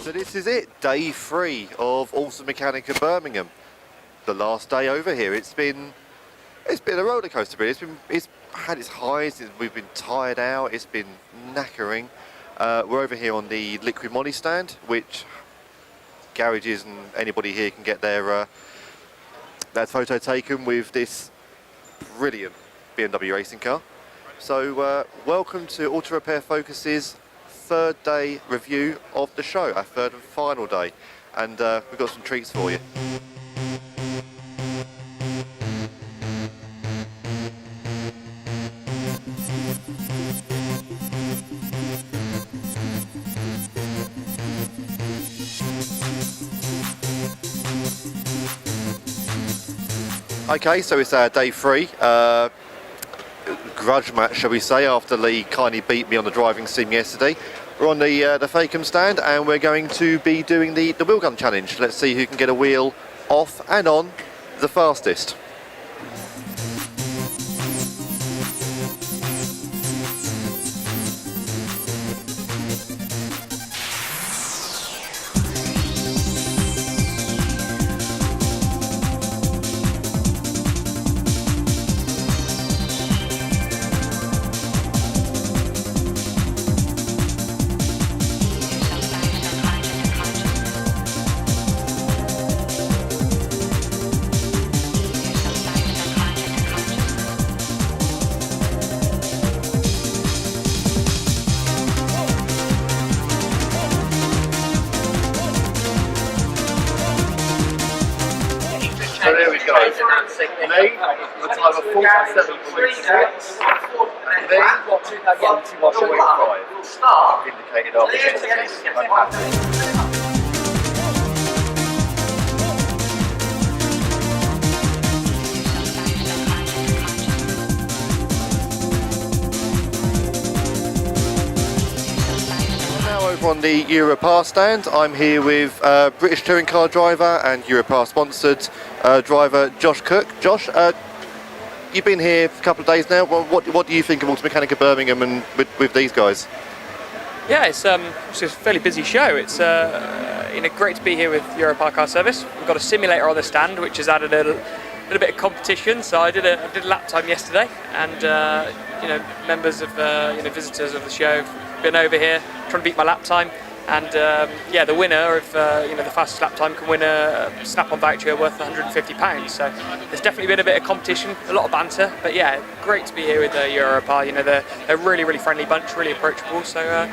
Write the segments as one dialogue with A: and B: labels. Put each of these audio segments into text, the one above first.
A: So this is it, day 3 of Automechanika Birmingham. The last day over here. It's been a roller coaster, really. It's had its highs. We've been tired out. It's been knackering. We're over here on the liquid moly stand, which garages and anybody here can get their photo taken with this brilliant BMW racing car. So welcome to Auto Repair Focus's third day review of the show, our third and final day, and we've got some treats for you. Okay, so it's our day 3. Grudge match, shall we say, after Lee kindly beat me on the driving sim yesterday. We're on the Facom stand and we're going to be doing the wheel gun challenge. Let's see who can get a wheel off and on the fastest. So there we go. Lee, the time of 47.6, and then 21.5, indicated opportunities. Over on the Europar stand, I'm here with British touring car driver and Europar sponsored driver Josh Cook. Josh, you've been here for a couple of days now. Well, what do you think of Automechanika Birmingham and with these guys?
B: Yeah, it's a fairly busy show. It's great to be here with Europar Car Service. We've got a simulator on the stand, which has added a little bit of competition. So I did a lap time yesterday, and members of visitors of the show have been over here trying to beat my lap time, and the winner of the fastest lap time can win a snap-on voucher worth £150. So there's definitely been a bit of competition, a lot of banter, but yeah, great to be here with Europar. They're a really friendly bunch, really approachable. So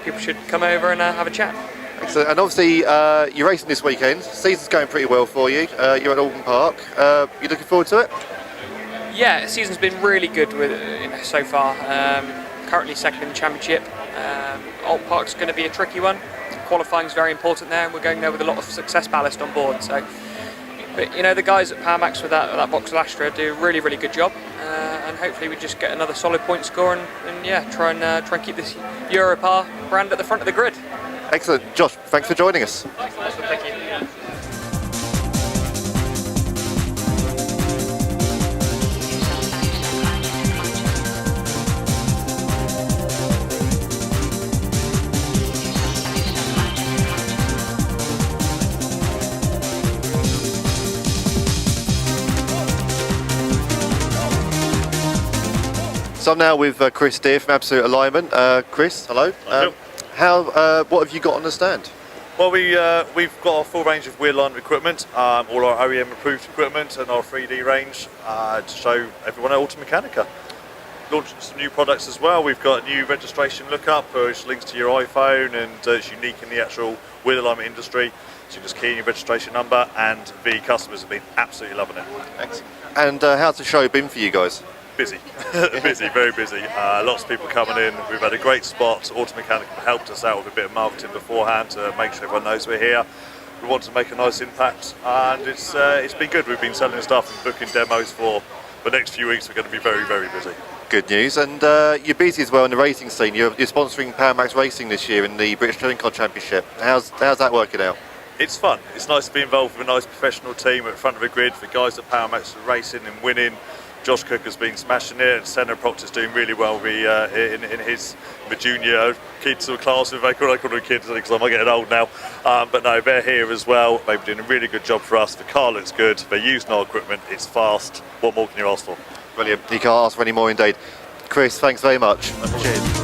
B: people should come over and have a chat.
A: Excellent. And obviously you're racing this weekend. Season's going pretty well for you. You're at Alton Park. You looking forward to it?
B: Yeah, the season's been really good with so far. Currently second in the championship. Alton Park's going to be a tricky one. Qualifying's very important there, and we're going there with a lot of success ballast on board. So, but the guys at Powermax with that Vauxhall Astra do a really good job, and hopefully we just get another solid point score and try and keep this Europar brand at the front of the grid.
A: Excellent, Josh. Thanks for joining us.
B: Thank you.
A: So I'm now with Chris Deere from Absolute Alignment. Chris, hello. What have you got on the stand?
C: Well, we've got a full range of wheel line equipment, all our OEM approved equipment and our 3D range to show everyone at Automechanika. Launching some new products as well. We've got a new registration lookup which links to your iPhone, and it's unique in the actual wheel alignment industry. So you just key in your registration number, and the customers have been absolutely loving it.
A: Excellent. And how's the show been for you guys?
C: Busy, very busy. Lots of people coming in. We've had a great spot. Automechanika helped us out with a bit of marketing beforehand to make sure everyone knows we're here. We want to make a nice impact, and it's been good. We've been selling stuff and booking demos for the next few weeks. We're going to be very busy.
A: Good news. And you're busy as well in the racing scene. You're sponsoring Powermax Racing this year in the British Touring Car Championship. How's that working out?
C: It's fun. It's nice to be involved with a nice professional team at the front of the grid for guys at Powermax racing and winning. Josh Cook has been smashing it, and Senna Proctor's doing really well in his junior kids or class. I call them kids because I'm getting old now. But no, they're here as well. They've been doing a really good job for us. The car looks good. They're using our equipment. It's fast. What more can you ask for?
A: Brilliant. You can't ask for any more indeed. Chris, thanks very much. Cheers.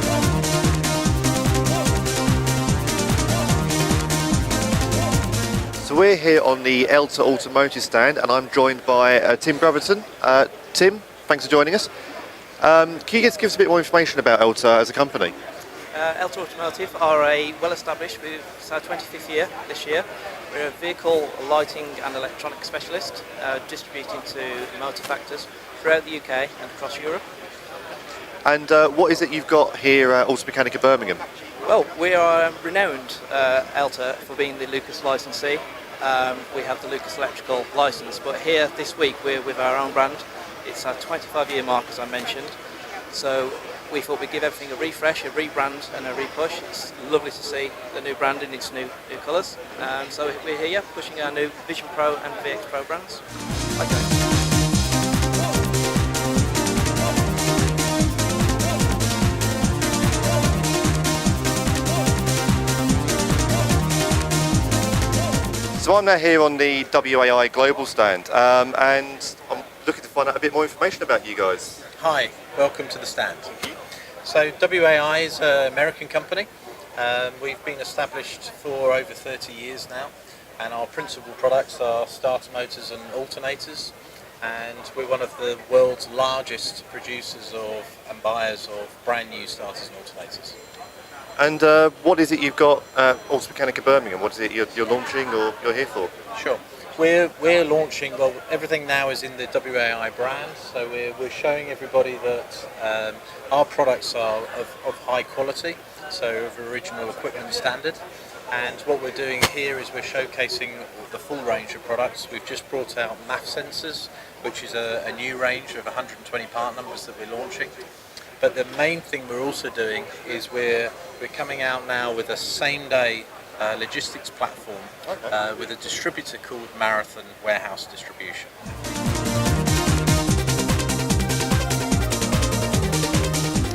A: So we're here on the Elta Automotive stand, and I'm joined by Tim Brotherton. Tim, thanks for joining us. Can you just give us a bit more information about Elta as a company?
D: Elta Automotive are a well-established, it's our 25th year this year. We're a vehicle lighting and electronic specialist, distributing to motor factors throughout the UK and across Europe.
A: And what is it you've got here at Automechanika Birmingham?
D: Well, we are renowned, Elta, for being the Lucas licensee. We have the Lucas Electrical license, but here this week we're with our own brand. It's our 25-year mark, as I mentioned. So we thought we'd give everything a refresh, a rebrand and a repush. It's lovely to see the new brand in its new colours. So we're here pushing our new Vision Pro and VX Pro brands. Okay.
A: So I'm now here on the WAI Global stand, and I'm looking to find out a bit more information about you guys.
E: Hi, welcome to the stand. So WAI is an American company. We've been established for over 30 years now, and our principal products are starter motors and alternators, and we're one of the world's largest producers of and buyers of brand new starters and alternators.
A: And what is it you've got at Automechanika Birmingham? What is it you're launching or you're here for?
E: Sure. We're launching, well, everything now is in the WAI brand, so we're showing everybody that our products are of high quality, so of original equipment standard. And what we're doing here is we're showcasing the full range of products. We've just brought out MAF sensors, which is a new range of 120 part numbers that we're launching. But the main thing we're also doing is we're coming out now with a same-day logistics platform with a distributor called Marathon Warehouse Distribution.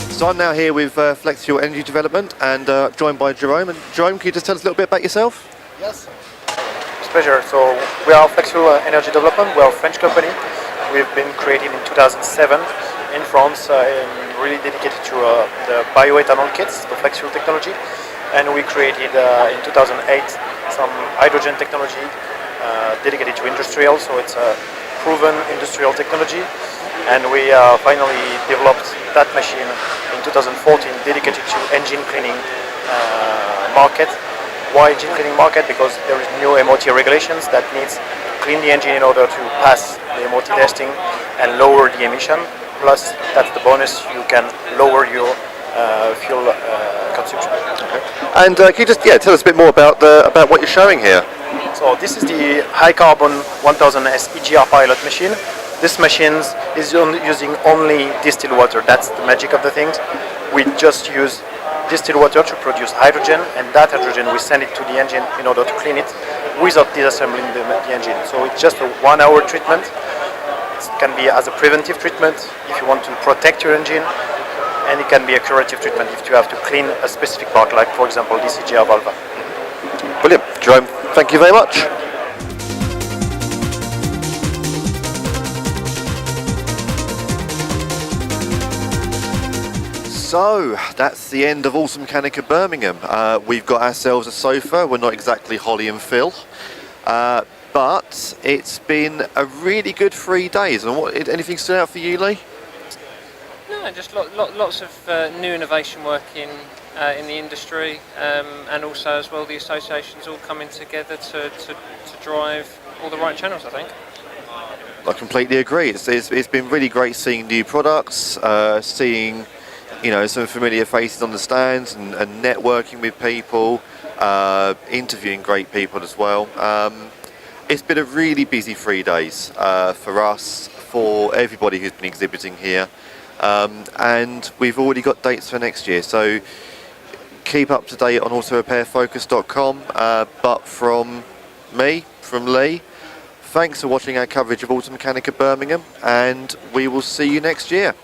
A: So I'm now here with Flex Fuel Energy Development and joined by Jerome. And Jerome, can you just tell us a little bit about yourself?
F: Yes, it's a pleasure. So we are Flex Fuel Energy Development. We are a French company. We've been created in 2007 in France, really dedicated to the bioethanol kits, the flex fuel technology. And we created in 2008 some hydrogen technology dedicated to industrial, so it's a proven industrial technology. And we finally developed that machine in 2014 dedicated to engine cleaning market. Why engine cleaning market? Because there is new MOT regulations that needs to clean the engine in order to pass the MOT testing and lower the emission. Plus, that's the bonus, you can lower your fuel consumption.
A: Okay. And can you just tell us a bit more about what you're showing here?
F: So this is the high carbon 1000S EGR pilot machine. This machine is using only distilled water. That's the magic of the things. We just use distilled water to produce hydrogen, and that hydrogen we send it to the engine in order to clean it without disassembling the engine. So it's just a 1 hour treatment. It can be as a preventive treatment if you want to protect your engine, and it can be a curative treatment if you have to clean a specific part, like for example this EGR valve.
A: Brilliant. Jerome, thank you very much. So that's the end of Automechanika Birmingham. We've got ourselves a sofa. We're not exactly Holly and Phil. But it's been a really good 3 days. And anything stood out for you, Lee?
B: No, just lots of new innovation work in the industry, and also as well the associations all coming together to drive all the right channels, I think.
A: I completely agree. It's been really great seeing new products, seeing some familiar faces on the stands, and networking with people, interviewing great people as well. It's been a really busy 3 days for us, for everybody who's been exhibiting here, and we've already got dates for next year, so keep up to date on autorepairfocus.com, but from me, from Lee, Thanks for watching our coverage of Automechanika Birmingham, and we will see you next year.